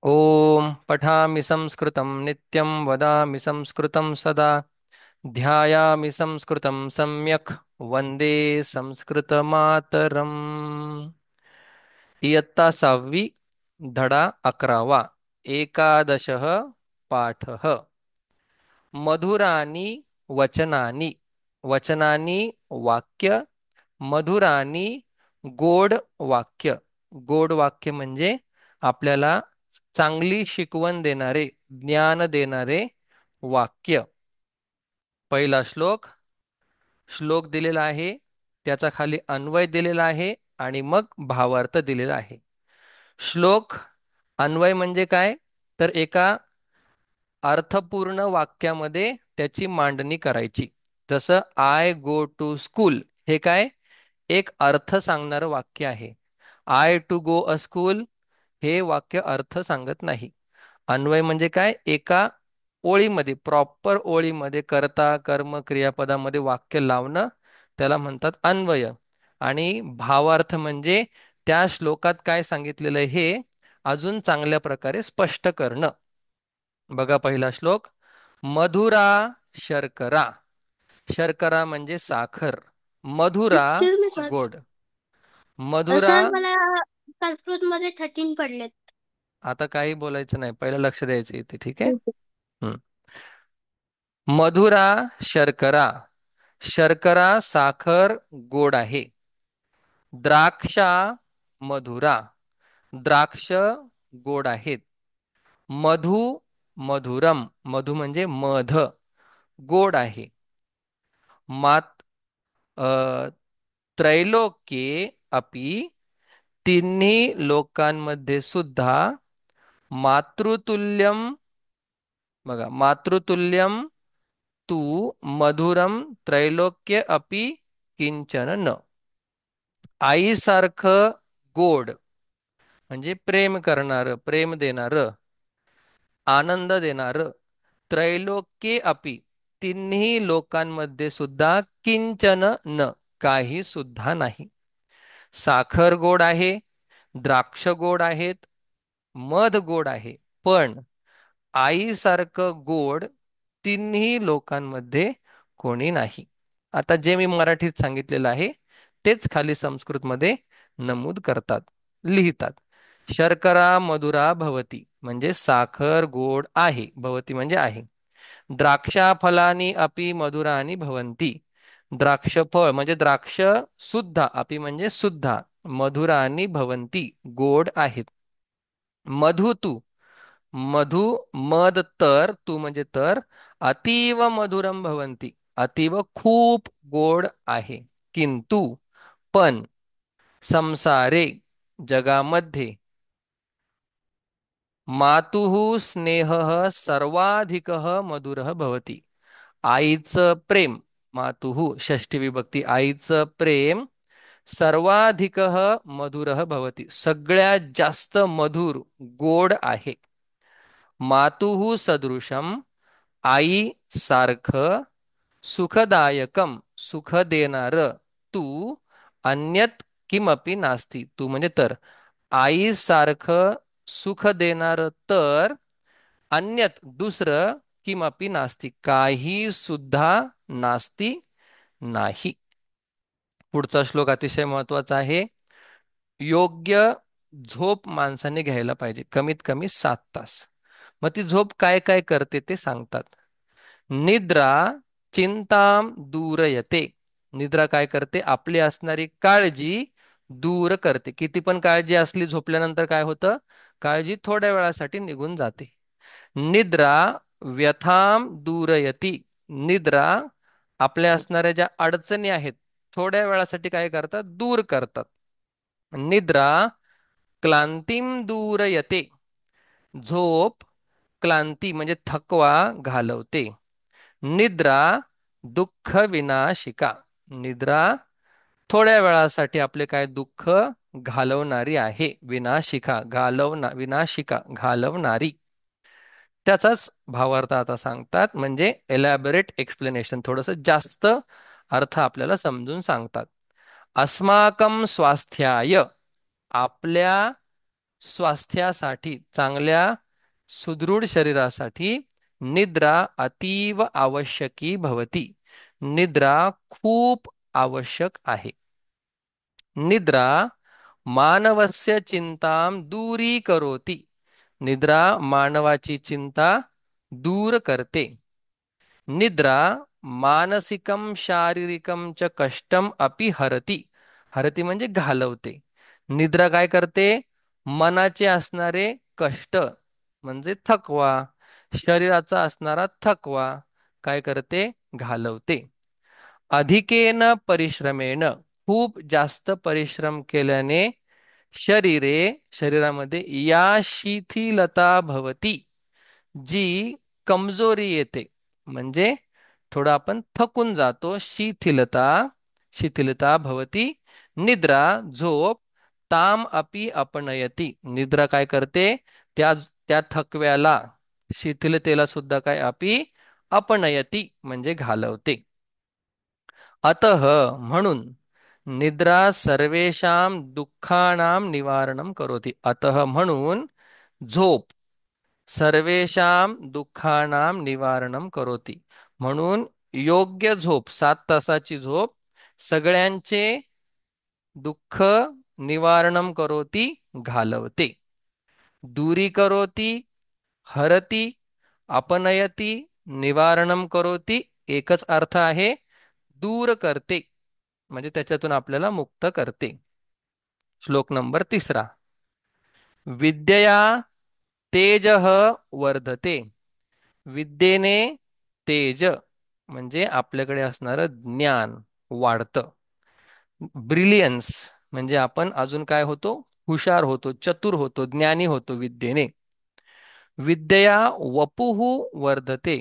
ॐ पठामि संस्कृतं नित्यं वदामि संस्कृतं सदा ध्यायामि संस्कृतं सम्यक् वन्दे संस्कृतमातरम्। इयत्ता 6वी धडा 11वा एकादशः पाठः मधुराणि वचनानि वचनानि वाक्य मधुराणी गोड वाक्य गोड वाक्य म्हणजे आपल्याला चांगली शिकवण देणारे ज्ञान देणारे वाक्य. पहिला श्लोक श्लोक दिलेला आहे, त्याचा खाली अन्वय दिलेला आहे आणि मग भावार्थ दिलेला आहे. श्लोक अन्वय म्हणजे काय, तर एका अर्थपूर्ण वाक्यामध्ये त्याची मांडणी करायची. जसं आय गो टू स्कूल हे काय, एक अर्थ सांगणारं वाक्य आहे. I to go a school हे वाक्य अर्थ सांगत नाही. अन्वय म्हणजे काय, एका ओळीमध्ये प्रॉपर ओळीमध्ये कर्ता कर्म क्रियापदामध्ये वाक्य लावणं त्याला म्हणतात अन्वय. आणि भावार्थ म्हणजे त्या श्लोकात काय सांगितलेलं आहे हे अजून चांगल्या प्रकारे स्पष्ट करणं. बघा पहिला श्लोक, मधुरा शर्करा. शर्करा म्हणजे साखर, मधुरा एक्सक्यूज मी सर. गोड. मधुरा, सर मला संस्कृत मध्ये 13 पडलेत. आता काही बोलायचं नाही, पहिलं लक्ष द्यायचं इथे, ठीक आहे. ओके. हम्म. मधुरा शर्करा. शर्करा साखर गोड आहे. द्राक्षा मधुरा. द्राक्ष गोड आहेत. मधु मधुरम. मधु म्हणजे मध, गोड आहे. मात अ, त्रैलोक्ये अपि, तिन्ही लोकांमध्ये सुद्धा, मातृतुल्यम. बघा मातृतुल्यम तू मधुरम त्रैलोक्य अपि किंचन न. आईसारखं गोड म्हणजे प्रेम करणारं, प्रेम देणारं, आनंद देणारं. त्रैलोक्ये अपि, तिन्ही लोकांमध्ये सुद्धा, किंचन न, काही सुद्धा नाही. साखर गोड आहे, द्राक्ष गोड आहेत, मध गोड आहे, पण आईसारखं गोड तिन्ही लोकांमध्ये कोणी नाही. आता जे मी मराठीत सांगितलेलं आहे तेच खाली संस्कृतमध्ये नमूद करतात, लिहितात. शर्करा मधुरा भवती म्हणजे साखर गोड आहे, भवती म्हणजे आहे. द्राक्षा फलानी अपि मधुरानी भवंती. द्राक्ष फळ म्हणजे द्राक्ष सुद्धा, अपि म्हणजे सुद्धा, मधुरानी भवंती गोड आहेत. मधु तू, मधु मध तर, तू म्हणजे तर, अतीव मधुरम भवंती, अतीव खूप गोड आहे. किंतु पण, संसारे जगामध्ये, मातुः स्नेहः सर्वाधिकः मधुरः भवति. आईचं प्रेम, मातुः षष्ठी विभक्ती, आईचं प्रेम सर्वाधिकः मधुरः भवति, सगळ्यात जास्त मधुर गोड आहे. मातुः सदृशम, आई सारखं, सुखदायकम सुख देणार, तू अन्यत किमपि नास्ती. तू म्हणजे तर, आई सारखं सुख देणार तर अन्यत दुसरं, किमपि नास्ती काही सुद्धा, नास्ती नाही. पुढचा श्लोक अतिशय महत्वाचा आहे. योग्य झोप माणसाने घ्यायला पाहिजे, कमीत कमी 7 तास. मग ती झोप काय काय करते ते सांगतात. निद्रा चिंताम दूरयते. निद्रा काय करते, आपली असणारी काळजी दूर करते. किती पण काळजी असली झोपल्यानंतर काय होतं, काळजी थोड्या वेळासाठी निघून जाते. निद्रा व्यथाम दूरयती. निद्रा आपल्या असणाऱ्या ज्या अडचणी आहेत थोड्या वेळासाठी काय करतात, दूर करतात. निद्रा क्लांतीम दूरयते. झोप क्लांती म्हणजे थकवा घालवते. निद्रा दुःख विनाशिका. निद्रा थोड्या वेळासाठी आपले काय दुःख घालवणारी आहे. विनाशिका विनाशिका घालवणारी. त्याचाच भावार्थ आता सांगतात, म्हणजे एलॅबोरेट एक्सप्लेनेशन, थोडंसं जास्त अर्थ आपल्याला समजून सांगतात. अस्माकं स्वास्थ्याय, आपल्या स्वास्थ्यासाठी, चांगल्या सुदृढ शरीरासाठी निद्रा अतीव आवश्यकी भवती. निद्रा खूप आवश्यक आहे. निद्रा मानवस्य चिंतां दूरीकरोति. निद्रा मानवाची चिंता दूर करते. निद्रा मानसिकं शारीरिकं च कष्टम अपि हरति. हरति म्हणजे घालवते. निद्रा काय करते? मनाचे असणारे कष्ट म्हणजे थकवा, शरीराचा असणारा थकवा काय करते? घालवते. अधिकेन परिश्रमेण, खूप जास्त परिश्रम केल्याने शरीरे, शरीरामध्ये या शिथिलता भवती, जी कमजोरी येते. म्हणजे थोडं आपण थकून जातो. शिथिलता, शिथिलता भवती. निद्रा झोप ताम अपि अपनयती. निद्रा काय करते? त्या त्या थकव्याला, शिथिलतेला सुद्धा काय अपि अपनयती म्हणजे घालवते. अतः म्हणून निद्रा सर्वेषां दुःखानां निवारणं करोति. अतः म्हणून झोप सर्वेषां दुःखानां निवारणं करोति. म्हणून योग्य झोप, 7 तासाची झोप सगळ्यांचे दुःख निवारणं करोति, घालवते. दूरी करोति, हरति, अपनयति, निवारणं करोति, एकच अर्थ आहे. दूर करते म्हणजे त्याच्यातून आपल्याला मुक्त करते. श्लोक नंबर 3. विद्यया तेजः वर्धते. विद्येने तेज म्हणजे आपल्याकडे असणारं ज्ञान वाढतं. ब्रिलियन्स म्हणजे आपण अजून काय होतो? हुशार होतो, चतुर होतो, ज्ञानी होतो विद्येने. विद्यया वपुः वर्धते.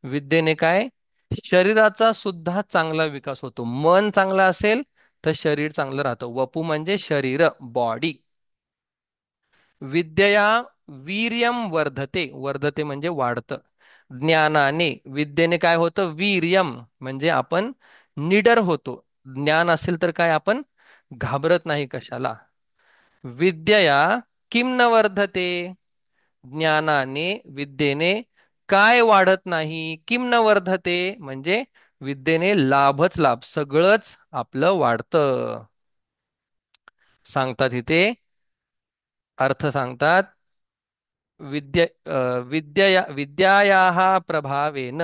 विद्येने काय? शरीराचा सुद्धा चांगला विकास होतो. मन चांगलं असेल तर शरीर चांगलं राहतं. वपू म्हणजे शरीर, बॉडी. विद्यया वीर्यम वर्धते. वर्धते म्हणजे वाढतं. ज्ञानाने, विद्येने काय होतं? वीर्यम म्हणजे आपण निडर होतो. ज्ञान असेल तर काय आपण घाबरत नाही कशाला. विद्यया किम न वर्धते. ज्ञानाने, विद्येने काय वाढत नाही? किम न वर्धते म्हणजे विद्येने लाभच लाभ, सगळंच आपलं वाढतं. सांगतात इथे, अर्थ सांगतात. विद्यायाः प्रभावेन,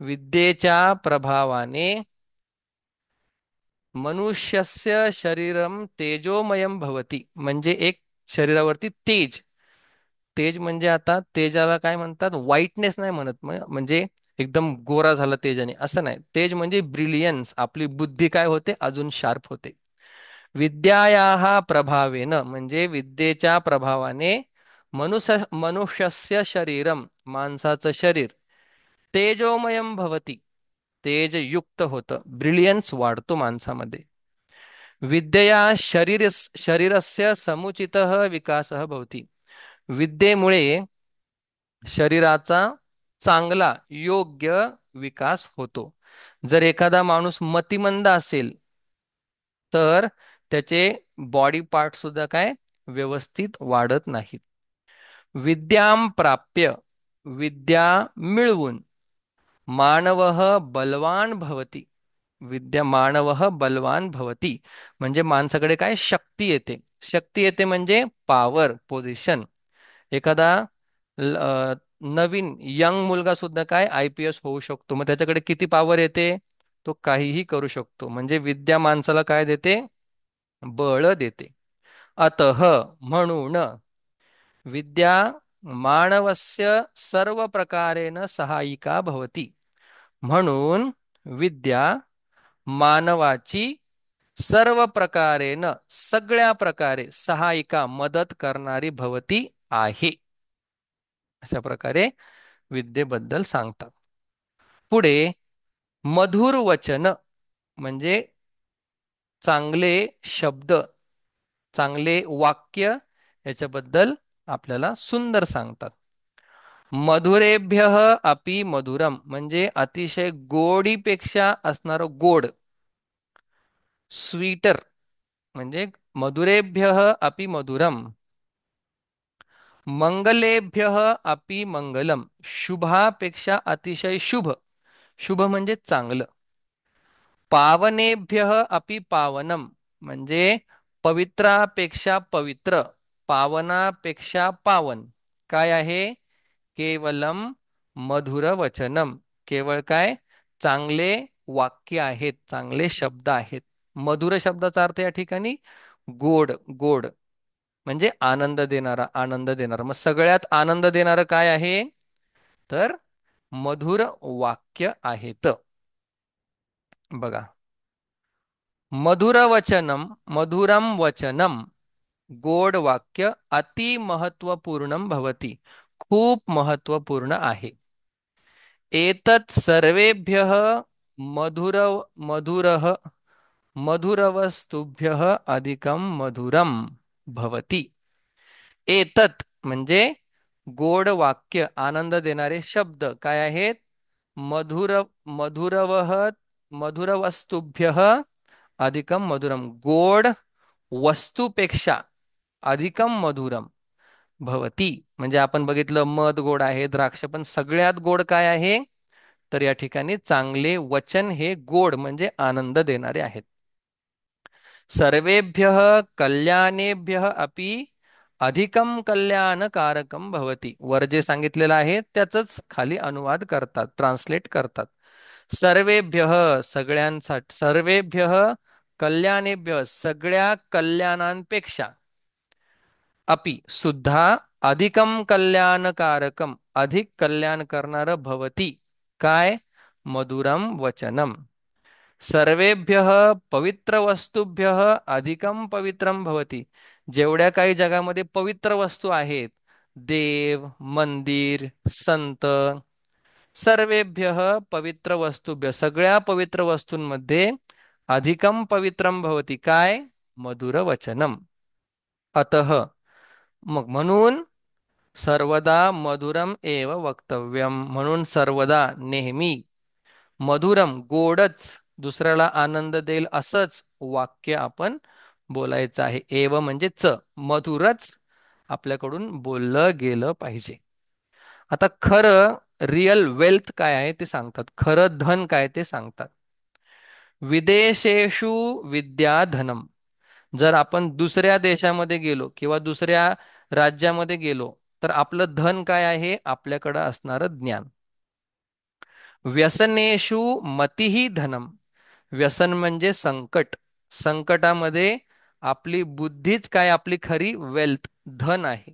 विद्येच्या प्रभावाने मनुष्यस्य शरीरम तेजोमयम भवती. म्हणजे एक शरीरावरती तेज, तेज म्हणजे आता तेजाला काय म्हणतात? व्हाईटनेस नाही म्हणत, म्हणजे एकदम गोरा झाला तेजाने असं नाही. तेज म्हणजे ब्रिलियन्स, आपली बुद्धी काय होते? अजून शार्प होते. विद्यायाः प्रभावेन म्हणजे विद्येच्या प्रभावाने मनुष्यस्य शरीरम, माणसाचं शरीर तेजोमयम भवती, तेजयुक्त होतं, ब्रिलियन्स वाढतो माणसामध्ये. विद्यया शरीरस्य समुचितः विकासः भवति. विद्येमुळे शरीराचा चांगला योग्य विकास होतो. जर एखादा माणूस मतिमंद असेल तर त्याचे बॉडी पार्ट सुद्धा काय व्यवस्थित वाढत नाहीत. विद्यां प्राप्य, विद्या मिळवून मानवः बलवान भवति. विद्या मानवः बलवान भवति म्हणजे माणसाकडे काय शक्ती येते. शक्ती येते म्हणजे पॉवर, पोझिशन. एखादा नवीन यंग मुलगा सुद्धा काय IPS होऊ शकतो. मग त्याच्याकडे किती पॉवर येते? तो काहीही करू शकतो. म्हणजे विद्या माणसाला काय देते? बळ देते. अतः म्हणून विद्या मानवस्य सर्व प्रकारेण सहायिका भवति. म्हणून विद्या मानवाची सर्व प्रकारेण, सगळ्या प्रकारे सहायिका मदत करणारी भवती आहे. अशा प्रकारे विद्येबद्दल सांगतात. पुढे मधुर वचन म्हणजे चांगले शब्द, चांगले वाक्य याच्याबद्दल आपल्याला सुंदर सांगतात. मधुरेभ्यः अपि मधुरम म्हणजे अतिशय गोडीपेक्षा असणारं गोड, स्वीटर म्हणजे मधुरेभ्यः अपि मधुरम. मंगलेभ्यः अपि मंगलम, शुभापेक्षा अतिशय शुभ, शुभ म्हणजे चांगलं. पावनेभ्यः अपि पावनम, म्हणजे पवित्रापेक्षा पवित्र, पावनापेक्षा पावन. काय आहे? केवलम मधुर वचनम, केवळ काय? चांगले वाक्य आहेत, चांगले शब्द आहेत. मधुर शब्दाचा अर्थ या ठिकाणी गोड, गोड म्हणजे आनंद देणारा, आनंद देणारा. मग सगळ्यात आनंद देणारं काय आहे? तर मधुर वाक्य आहेत. बघा, मधुर वचनम, मधुरम वचनम, गोड वाक्य अति महत्वपूर्णम भवती, खूप महत्वपूर्ण आहे. एतत् सर्वेभ्यः मधुर मधुरः मधुरवस्तुभ्यः अधिकं मधुरम भवती. एतत् म्हणजे गोड वाक्य, आनंद देणारे शब्द काय आहेत? मधुर मधुरवह मधुरवस्तुभ्यः अधिकम मधुरम, गोड वस्तूपेक्षा अधिकम मधुरम भवती. म्हणजे आपण बघितलं मध गोड आहे, द्राक्ष, पण सगळ्यात गोड काय आहे? तर या ठिकाणी चांगले वचन हे गोड म्हणजे आनंद देणारे आहेत. सर्वेभ्यः कल्याणेभ्यः अपि अधिकम कल्याणकारकम भवती. वर जे सांगितलेलं आहे त्याचंच खाली अनुवाद करतात, ट्रान्सलेट करतात. सर्वेभ्यः सगळ्यांसाठी, सर्वेभ्यः कल्याणेभ्य सगळ्या कल्याणांपेक्षा, अपि सुद्धा, अधिकम कल्याणकारकम अधिक कल्याण करणार भवती काय? मधुरम वचनम. सर्वेभ्यः पवित्र वस्तुभ्यः अधिकम पवित्रम भवती, जेवढ्या काही जगामध्ये पवित्र वस्तू आहेत, देव, मंदिर, संत, सर्वेभ्यः पवित्र वस्तुभ्य सगळ्या पवित्र वस्तूंमध्ये अधिकम पवित्रम भवती काय? मधुर वचनम. अतः मग म्हणून सर्वदा मधुरम एव वक्तव्यम, म्हणून सर्वदा नेहमी मधुरम गोडच, दुसऱ्याला आनंद देईल असंच वाक्य आपण बोलायचं आहे. एव म्हणजे मधुरच आपल्याकडून बोललं गेलं पाहिजे. आता खरं रिअल वेल्थ काय आहे ते सांगतात, खरं धन काय ते सांगतात. विदेशेषु विद्याधनम, जर आपण दुसऱ्या देशामध्ये गेलो किंवा दुसऱ्या राज्यामध्ये गेलो तर आपलं धन काय आहे? आपल्याकडं असणारं ज्ञान. व्यसनेषु मतिही धनम, व्यसन म्हणजे संकट, संकटामध्ये आपली बुद्धीच काय? आपली खरी वेल्थ, धन आहे.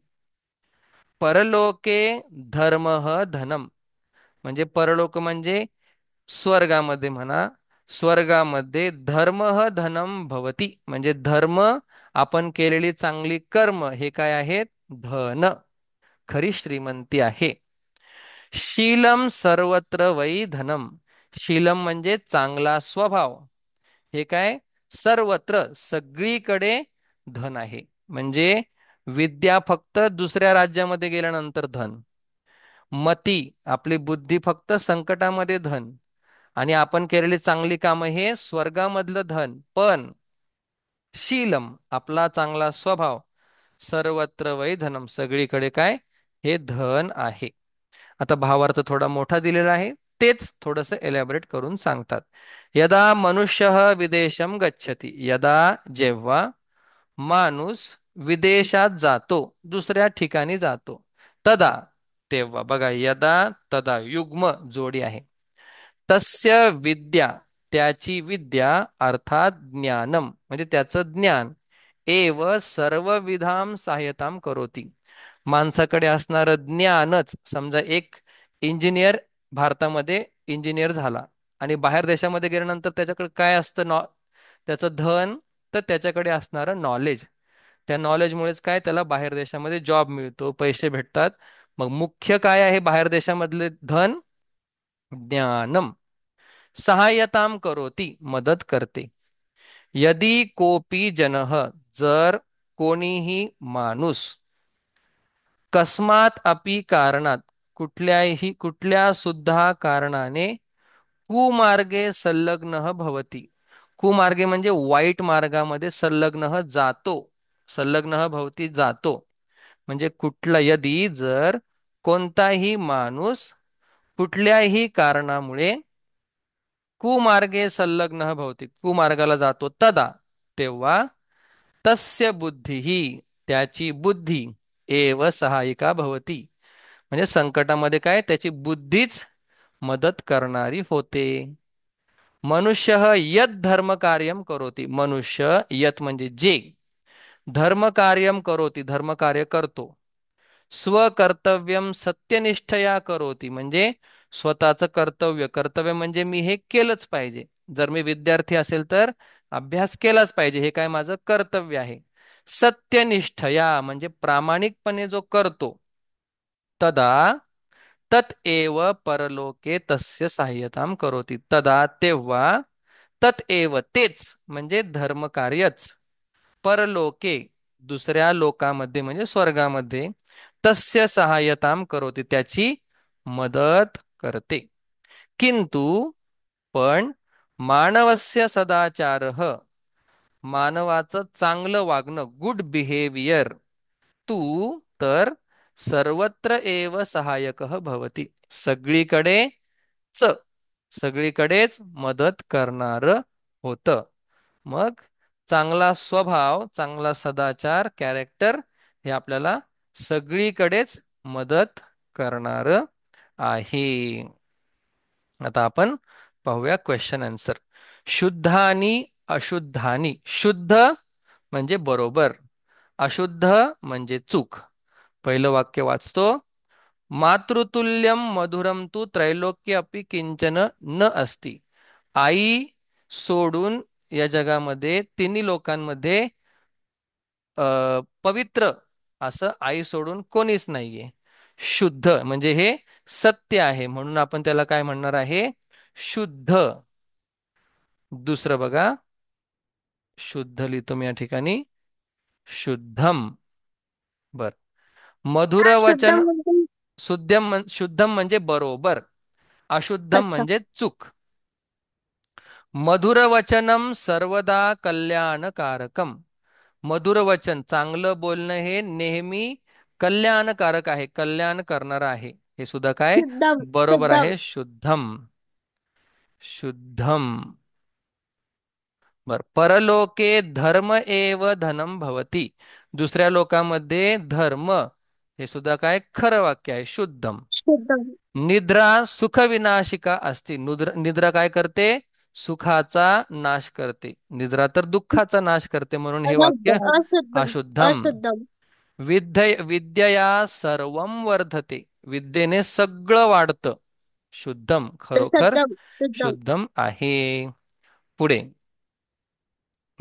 परलोके धर्मः धनम, म्हणजे परलोक म्हणजे स्वर्गामध्ये म्हणा, स्वर्गामध्ये धर्मः धनम भवती, म्हणजे धर्म, आपण केलेली चांगली कर्म हे काय आहेत? धन, खरी श्रीमंती आहे. शीलम सर्वत्र वै धनम, शीलम म्हणजे चांगला स्वभाव, हे काय? सर्वत्र सगळीकडे धन आहे. म्हणजे विद्या फक्त दुसऱ्या राज्यामध्ये गेल्यानंतर धन, मती आपली बुद्धी फक्त संकटामध्ये धन, आणि आपण केलेली चांगली कामं हे स्वर्गामधलं धन. पण शीलम आपला चांगला स्वभाव, सर्वत्र वै धनम सगळीकडे काय? हे धन आहे. आता भावार्थ थोडा मोठा दिलेला आहे, तेच थोडंसं एलॅबरेट करून सांगतात. यदा मनुष्य विदेशम गच्छति, यदा जेव्हा माणूस विदेशात जातो, दुसऱ्या ठिकाणी जातो, तदा तेव्हा. बघा, यदा तदा युग्म जोडी आहे. तस्य विद्या त्याची विद्या, अर्थात ज्ञानम म्हणजे त्याचं ज्ञान, एव सर्वविधाम सहायताम करोती, माणसाकडे असणारं ज्ञानच. समजा एक इंजिनियर भारतामध्ये इंजिनियर झाला आणि बाहेर देशामध्ये गेल्यानंतर त्याच्याकडे काय असतं? त्याचं धन, तर त्याच्याकडे असणारं नॉलेज. त्या नॉलेजमुळेच काय? त्याला बाहेर देशामध्ये जॉब मिळतो, पैसे भेटतात. मग मुख्य काय आहे बाहेर देशामधले धन? ज्ञानम. सहायताम करोती मदत करते. यदि कोपी जनः जर कोणीही माणूस, कस्मात अपि कारणात कुठल्या सुद्धा कारणाने, कुमार्गे संलग्न भवती, कुमार्गे म्हणजे वाईट मार्गामध्ये, संलग्न जातो, संलग्न भवती जातो. म्हणजे कुठला यदी जर कोणताही माणूस कुठल्याही कारणामुळे कुमार्गे संलग्न भवती, कुमार्गाला जातो तदा, तेव्हा तस्य बुद्धीही, त्याची बुद्धी एव सहायिका भवती, म्हणजे संकटामध्ये काय त्याची बुद्धीच मदत करणारी होते. मनुष्य यत धर्म कार्यम करोती, मनुष्य यत म्हणजे जे, धर्म कार्यम करोती धर्म कार्य करतो, स्वकर्तव्यम सत्यनिष्ठया करोती म्हणजे स्वतःचं कर्तव्य, कर्तव्य म्हणजे मी हे केलंच पाहिजे. जर मी विद्यार्थी असेल तर अभ्यास केलाच पाहिजे, हे काय माझं कर्तव्य आहे. सत्यनिष्ठया म्हणजे प्रामाणिकपणे जो करतो, तदा तत एव परलोके तस्य सहाय्यताम करोती, तदा तेव्हा, तत एव तेच म्हणजे धर्मकार्यच, परलोके दुसऱ्या लोकामध्ये म्हणजे स्वर्गामध्ये, तस्य सहाय्यताम करोती त्याची मदत करते. किंतु पण मानवस्य सदाचारः, मानवाचं चांगलं वागणं, गुड बिहेवियर, तू तर सर्वत्र एव सहाय्यकः भवती, सगळीकडेच, सगळीकडेच मदत करणार होतं. मग चांगला स्वभाव, चांगला सदाचार, कॅरेक्टर हे आपल्याला सगळीकडेच मदत करणार आहे. आता आपण पाहूया क्वेश्चन आन्सर. शुद्धानी अशुद्धानी, शुद्ध म्हणजे बरोबर, अशुद्ध म्हणजे चूक. पहिलं वाक्य वाचतो. मातृतुल्यम मधुरम तू त्रैलोक्य अपि किंचन न अस्ति, आई सोडून या जगामध्ये तिन्ही लोकांमध्ये पवित्र असं आई सोडून कोणीच नाहीये. शुद्ध म्हणजे हे सत्य आहे, म्हणून आपण त्याला काय म्हणणार आहे, शुद्ध. दुसरं बघा, शुद्ध लिहितो मी या ठिकाणी, शुद्धम. बर. मधुर हा शुद्ध वचन, म्हणजे शुद्धम म्हणजे बरोबर, अशुद्धम अच्छा. म्हणजे चूक. मधुर वचनम सर्वदा कल्याणकारकम, मधुर वचन चांगलं बोलणं हे नेहमी कल्याणकारक आहे, कल्याण करणार आहे. हे सुद्धा काय शुद्धम बरोबर शुद्धम आहे, शुद्धम. शुद्धम. बर. परलोके धर्म एव धनम भवती, दुसऱ्या लोकांमध्ये धर्म हे सुद्धा काय खरं वाक्य आहे, शुद्धम. शुद्धम निद्रा सुख विनाशिका असती, निद्रा काय करते, सुखाचा नाश करते, निद्रा तर दुःखाचा नाश करते, म्हणून हे वाक्य अशुद्धम अशुद्धम अशुद्धम. अशुद्धम विद्यया सर्वम वर्धते, विद्येने सगळं वाढतं, शुद्धम खरोखर शुद्धम शुद्धम शुद्धम आहे. पुढे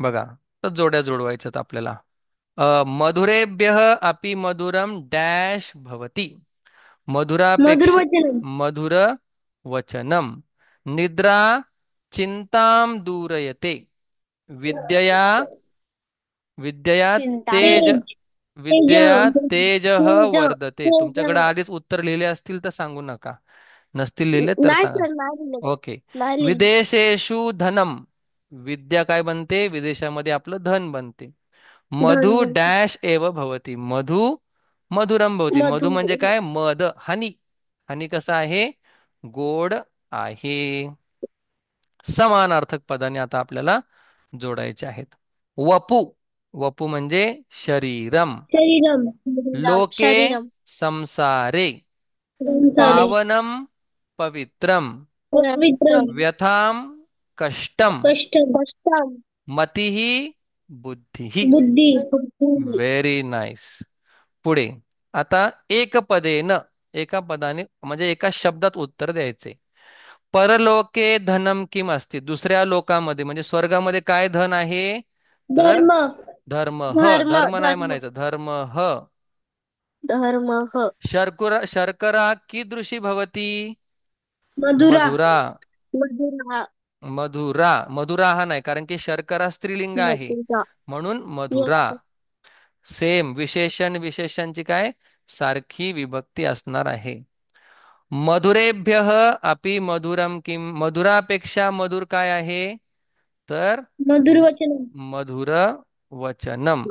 बघा, तर जोड्या जोडवायच्यात आपल्याला. मधुरेभ्य अपि मधुरम डॅश भवती, मधुर मधुरापेक्षा वचनम मधुर वचनम. निद्रा चिंताम दूरयते, विद्यया, विद्यया चिंता तेज, तेज तेज विद्यया तेज तेज वर्धते. तेज तुमच्याकडे आधीच उत्तर लिहिले असतील तर सांगू नका, नसतील लिहिले तर नाही सांगा. सर नाही दिलं ओके. नाही लिहिलं. विदेशेषु धनम, विद्या काय बनते, विदेशामध्ये आपलं धन बनते. धन मधु धन डॅश एव भवती, मधु मधुरम भवती, मधु मधुर म्हणजे काय, मध, हनी. हनी कसं आहे, गोड आहे. समानार्थक पदाने आता आपल्याला जोडायचे आहेत. वपू, वपू म्हणजे शरीरम. शरीरम लोके शरीरम संसारे, संसारे पावनम पवित्रम, पवित्रम व्यथाम कष्टम, कष्टम मतिः बुद्धिः. बुद्धी व्हेरी नाईस. पुढे आता एक पदेन, एका पदाने म्हणजे एका शब्दात उत्तर द्यायचे. परलोके धनम किम असते, दुसऱ्या लोकामध्ये म्हणजे स्वर्गामध्ये काय धन आहे, तर धर्म धर्म. धर्म धर्म नाही धर्म म्हणायचं, धर्म. धर्म शर्करा कीदृशी भवती, मधुरा मधुरा. मधुरा मधुरा हा नाही, कारण की शर्करा स्त्रीलिंग आहे, मधुरा म्हणून मधुरा. Yes. सेम विशेषण, विशेषणची काय सारखी विभक्ती असणार आहे. मधुरेभ्य अपि मधुरम किम, मधुरापेक्षा मधुर काय आहे, तर मधुर वचन मधुर वचनम.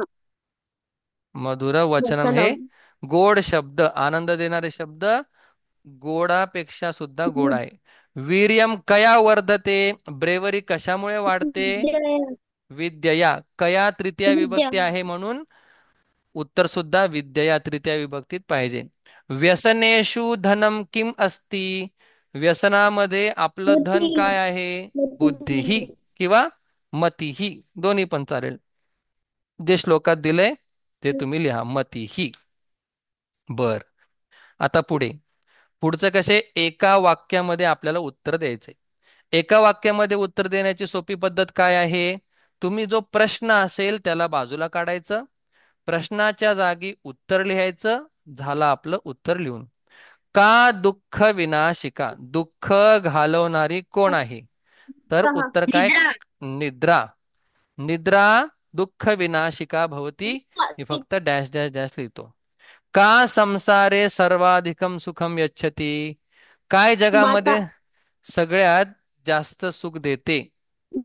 मधुर वचनम हे वचनम गोड शब्द, आनंद देणारे शब्द गोडापेक्षा सुद्धा गोड आहे. वीर्यम कया वर्धते, ब्रेवरी कशामुळे वाढते? विद्या. विद्यया. कया तृतीय विद्या. विभक्ती आहे म्हणून उत्तर सुद्धा विद्यया तृतीय विभक्तीत पाहिजे. व्यसनेषु धनम किम अस्ति, व्यसनामध्ये आपलं धन मती. काय आहे? बुद्धी मती. किंवा मतीही, दोन्ही पण चालेल. जे श्लोकात दिलंय ते तुम्ही लिहा, मतीही. बर. आता पुढचं कसे, एका वाक्यामध्ये आपल्याला उत्तर द्यायचंय. एका वाक्यामध्ये उत्तर देण्याची सोपी पद्धत काय आहे? तुम्ही जो प्रश्न असेल त्याला बाजूला काढायचं, प्रश्नाच्या जागी उत्तर लिहायचं, झालं आपलं उत्तर लिहून. का दुःख विनाशिका, दुःख घालवणारी कोण आहे? तर सहा. उत्तर काय? निद्रा. निद्रा. निद्रा दुःख विनाशिका भवती. मी फक्त डॅश डॅश डॅश लिहितो. का संसारे सर्वाधिकम सुखम यच्छती, काय माता. जगामध्ये सगळ्यात जास्त सुख देते? अ,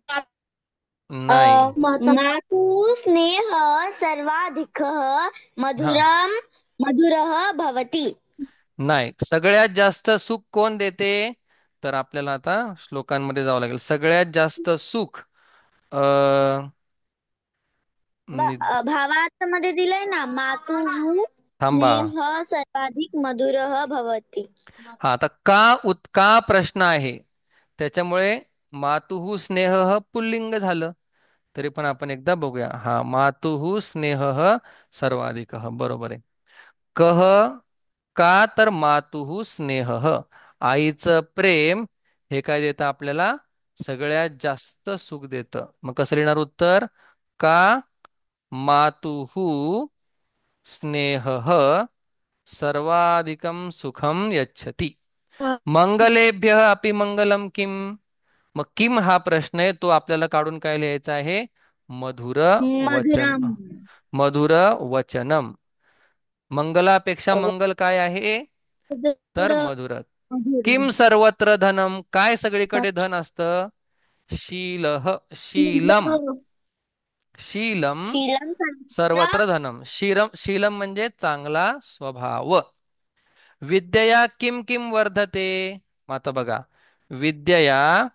नाही. माता. मातु स्नेह सर्वाधिकः हा, मधुरम मधुरः भवति. नाही. सगळ्यात जास्त सुख कोण देते? तर आपल्याला आता श्लोकांमध्ये जावं लागेल. सगळ्यात जास्त सुख अ निद भावार्थ मध्ये दिलंय ना, मातुः थांबा. स्नेह सर्वाधिक मधुरः भवति. हा, आता का प्रश्न आहे, त्याच्यामुळे मातुः स्नेह पुल्लिंग झालं. तरी पण आपण एकदा बघूया. हा, मातुः स्नेह सर्वाधिक, बरोबर आहे. कह, का तर मातुः स्नेह, आईचं प्रेम हे काय देतं आपल्याला? सगळ्यात जास्त सुख देतं. मग कसं लिहिणार उत्तर? का मातुः स्नेह सर्वाधिकं सुखम यच्छति. मंगलेभ्य अपि मंगलम किम. मग किम हा प्रश्न आहे, तो आपल्याला काढून काय लिहायचा आहे? मधुर वचन. मधुरम. मधुर वचनम. मंगलापेक्षा मंगल काय आहे? तर मधुर. मधुर. मधुरम. किम सर्वत्र धनम, काय सगळीकडे धन असतं? शीलह, शीलम. शीलम शीलम सांगितलं. सर्वत्र धनम. शीलम म्हणजे चांगला स्वभाव. विद्यया किम किम वर्धते. मग आता बघा, विद्यया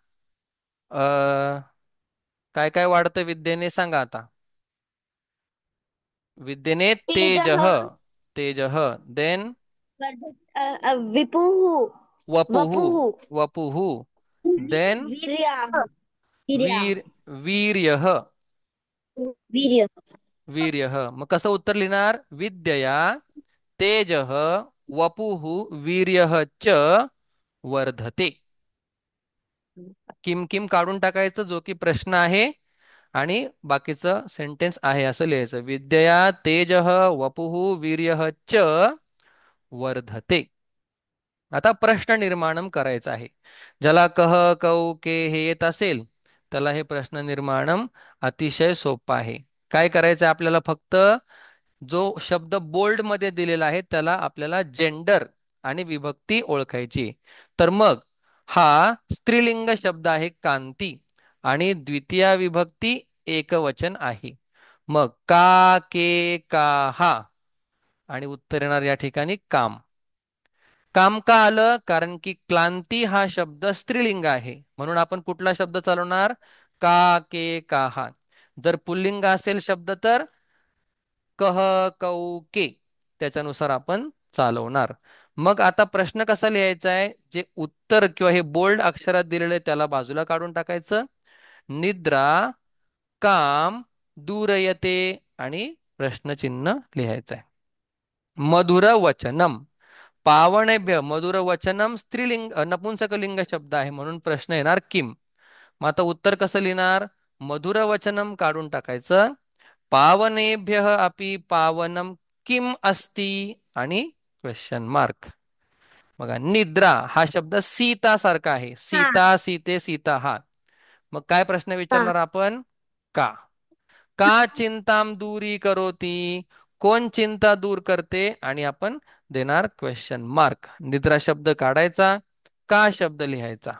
काय काय वाढतं विद्येने, सांगा आता. विद्येने तेजः. तेजः, तेजः. देन विपुः. वपुः, वपुः. वपुः. देन वीर्या. वीर्या. वीर, वीर्यः, वीर्य. वीर्यः. मग कसं उत्तर लिहिणार? विद्यया तेजः वपुः वीर्यः च वर्धते. किम किम काढून टाकायचं, जो की प्रश्न आहे, आणि बाकीचं सेंटेन्स आहे असं लिहायचं. विद्यया तेजः वपुः वीर्यः च वर्धते. आता प्रश्न निर्माण करायचा आहे. ज्याला कह कौ के हे येत असेल त्याला हे प्रश्न निर्माण अतिशय सोपं आहे. काय करायचं आपल्याला? फक्त जो शब्द बोल्ड मध्ये दिलेला आहे त्याला आपल्याला जेंडर आणि विभक्ती ओळखायची. तर मग हा स्त्रीलिंग शब्द आहे कांती, आणि द्वितीय विभक्ती एकवचन आहे. मग का के का हा, आणि उत्तर येणार या ठिकाणी काम. काम का आलं? कारण की क्लांती हा शब्द स्त्रीलिंग आहे, म्हणून आपण कुठला शब्द चालवणार? का के का हा. जर पुल्लिंग असेल शब्द तर कह कौ के, त्याच्यानुसार आपण चालवणार. मग आता प्रश्न कसा लिहायचा आहे? जे उत्तर किंवा हे बोल्ड अक्षरात दिलेलं आहे त्याला बाजूला काढून टाकायचं. निद्रा काम दूरयते आणि प्रश्नचिन्ह लिहायचं आहे. मधुर वचनम, पावणेभ्य मधुर वचनम स्त्रीलिंग नपुंसकलिंग शब्द आहे म्हणून प्रश्न येणार किम. मग आता उत्तर कसं लिहिणार? मधुर वचनम काढून टाकायचं, पावनेभ्य अपि पावनम किम अस्ति, आणि क्वेश्चन मार्क. बघा, निद्रा हा शब्द सीता सारखा आहे. हा. सीता, सीते, सीता हा. मग काय प्रश्न हा. विचारणार आपण? का. का चिंताम दूरी करोती, कोण चिंता दूर करते, आणि आपण देणार क्वेश्चन मार्क. निद्रा शब्द काढायचा, का शब्द लिहायचा.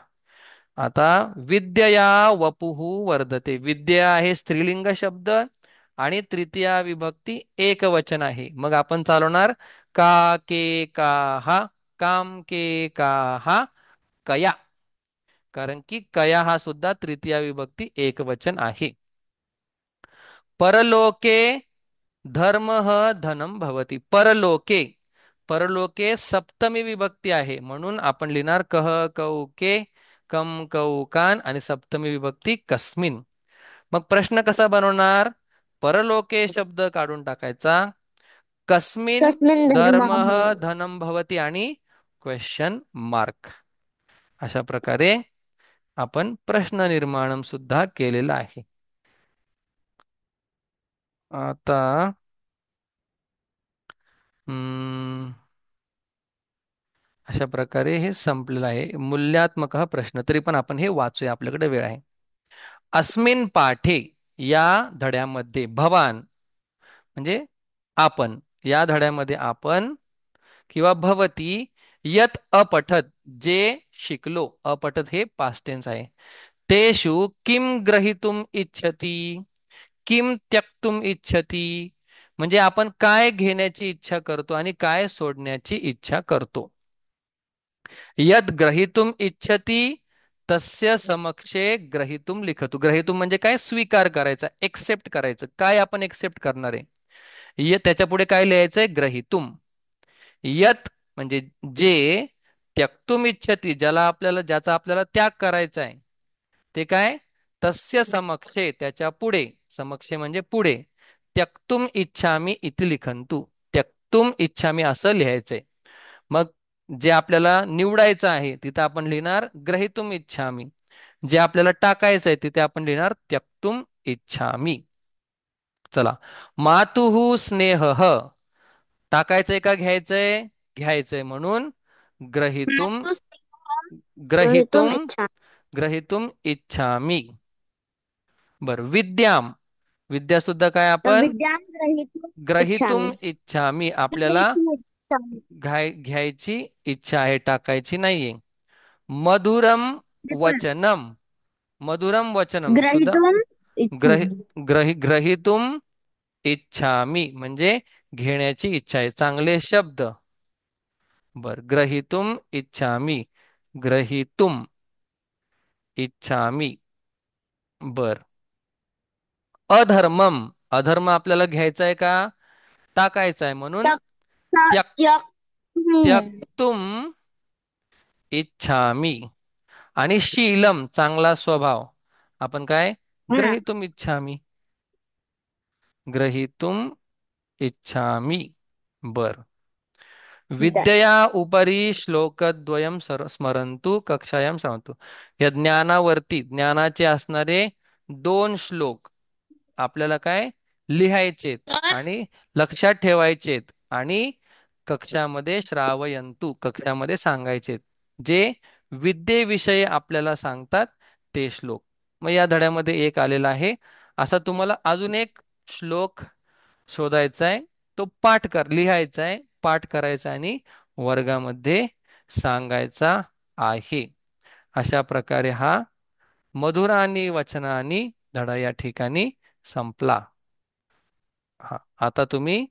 आता विद्यया वपुः वर्धते, विद्या आहे स्त्रीलिंग शब्द आणि तृतीया विभक्ती एकवचन आहे. मग आपण चालवणार का के काहा, काम के काहा, कया. कारण की कया हा सुद्धा तृतीय विभक्ती एकवचन आहे. परलोके धर्मः धनम भवती. परलोके, परलोके सप्तमी विभक्ती आहे म्हणून आपण लिहिणार कह कौके कम कौकान आणि सप्तमी विभक्ती कस्मिन. मग प्रश्न कसा बनवणार? परलोके शब्द काढून टाकायचा, कस्मिन तस्मिन धर्मः धर्माः. धनम भवती आणि क्वेश्चन मार्क. अशा प्रकारे आपण प्रश्न निर्माण सुद्धा केलेला आहे. आता हम्म, अशा प्रकारे हे संपलेलं आहे. मूल्यात्मक हा प्रश्न, तरी पण आपण हे वाचूया, आपल्याकडे वेळ आहे. अस्मिन पाठे, या धड्यामध्ये, भवान म्हणजे आपण, या धड्यामध्ये आपण किंवा भवती यत अपठत, जे शिकलो, अपठत हे पास्ट टेन्स आहे. तेषु किम ग्रहीतुम इच्छती, किम त्यक्तुम इच्छती, म्हणजे आपण काय घेण्याची इच्छा करतो आणि काय सोडण्याची इच्छा करतो. यद ग्रहीतुम इच्छती तस्य समक्षे ग्रहीतुम लिखतु. ग्रहीतुम म्हणजे काय? स्वीकार करायचा, एक्सेप्ट करायचं. काय आपण एक्सेप्ट करणार आहे? त्याच्या पुढे काय लिहायचंय? ग्रहीतुम. यत म्हणजे जे, त्यक्तुम इच्छती ज्याचा आपल्याला त्याग करायचा आहे, ते काय? तस्य समक्षे त्याच्या पुढे, समक्षे म्हणजे पुढे, त्यक्तुम इच्छामी इति लिखंतु. त्यक्तुम इच्छामी असं लिहायचंय. मग जे आपल्याला निवडायचं आहे तिथं आपण लिहिणार ग्रहीतुम इच्छामी. जे आपल्याला टाकायचं आहे तिथे आपण लिहिणार त्यक्तुम इच्छामी. चला, मातुहू स्नेह, टाकायचंय का घ्यायचंय? घ्यायचंय म्हणून ग्रहीतुम, मातुस्नेहं ग्रहीतुम् ग्रहीतुम, इच्छामि. ग्रहीतुम इच्छामी. बर, विद्याम, विद्या सुद्धा काय आपण विद्यां ग्रहीतुम् ग्रहीतुम इच्छामि. इच्छामी, आपल्याला ग्रहीतुम् इच्छामि. घ्यायची इच्छा आहे, टाकायची नाहीये. मधुरम वचनम, मधुरम वचनम सुद्धा ग्रहीतुम् ग्रही इच्छामि. ग्रहीतुम इच्छामी म्हणजे घेण्याची इच्छा आहे, चांगले शब्द. बर, ग्रहीतुम इच्छामी, ग्रहीतुम इच्छामी. बर, अधर्मम, अधर्म आपल्याला घ्यायचा आहे का टाकायचा आहे? म्हणून त्याक त्यक्तुम्. त्यक्तुम इच्छामी. आणि शीलम चांगला स्वभाव, आपण काय? हा. ग्रहीतुम इच्छामी, ग्रहीतुम इच्छामी. बर, डन. विद्यया उपरी श्लोकद्वयम स्मरंतु कक्षायाम सांगतो. या ज्ञानावरती, ज्ञानाचे असणारे दोन श्लोक आपल्याला काय लिहायचेत आणि लक्षात ठेवायचेत आणि कक्षामध्ये श्रावयंतु, कक्षामध्ये सांगायचेत. जे विद्येविषयी आपल्याला सांगतात ते श्लोक. मग या धड्यामध्ये एक आलेला आहे. असा तुम्हाला अजून एक श्लोक शोधायचा आहे, तो लिहायचा आहे, पाठ करायचा आणि वर्गामध्ये सांगायचा आहे. अशा प्रकारे हा मधुरानी वचनानी धडा या ठिकाणी संपला. हा, आता तुम्ही